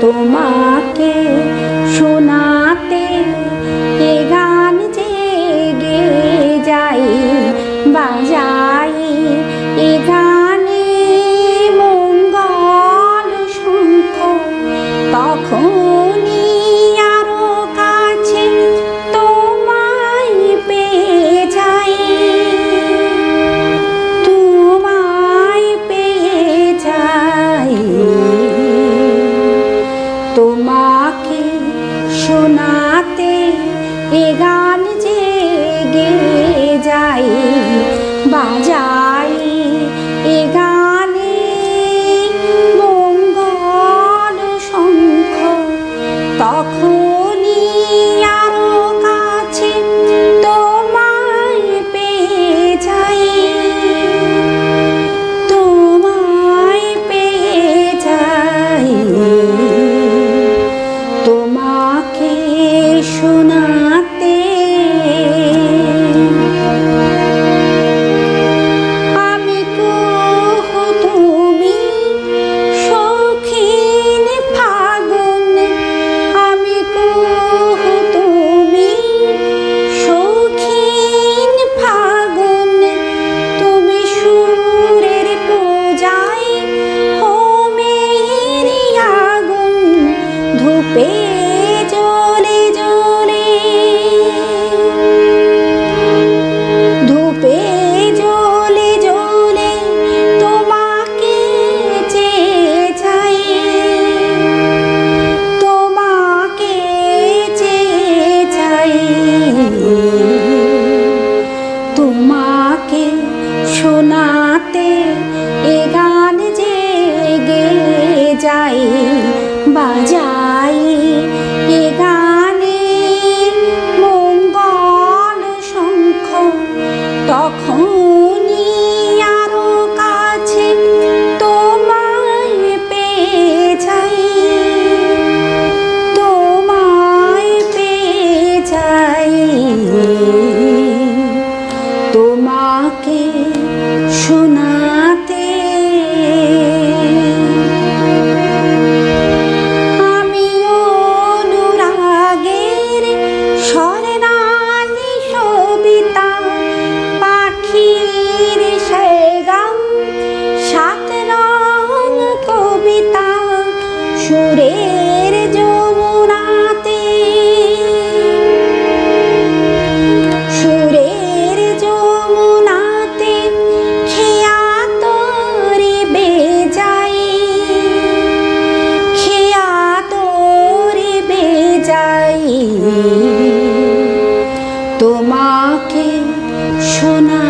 তোমাকে শোনাতে এ গান জেগে যাই বাজাই এ গানে মঙ্গল শঙ্খ তখনই আরো কাছে তোমায় পেয়ে যাই তোমায় পেয়ে যাই তোমাকে শোনাতে এ গান জেগে যাই বাজাই এ গানে মঙ্গল শঙ্খ তখনই আরো কাছে তোমায় পেয়ে যাই তোমায় পেয়ে যাই তোমাকে শোনাতে আমি কুহু তুমি শৌখিন ফাগুন আমি কুহু তুমি শৌখিন ফাগুন তুমি সুরের পূজায় হোমের আগুন ধূপে জ্বলে জ্বলে ধূপে জ্বলে জ্বলে তোমাকে চেয়ে যাই তোমাকে চেয়ে যাই তোমাকে শোনাতে এ গান জেগে যাই বাজাই এ গানে মঙ্গল শঙ্খ তখনই আরো কাছে তোমায় পেয়ে যাই তোমায় পেয়ে যাই তোমাকে শোনাতে আমি অনুরাগের স্বররানি সবিতা পাখির সেগাম সাত রং কবিতা সুরের যমুনাতে সুরের যমুনাতে খেয়া তোরে বেজাই খেয়া তোরে বেজাই তোমাকে শোনা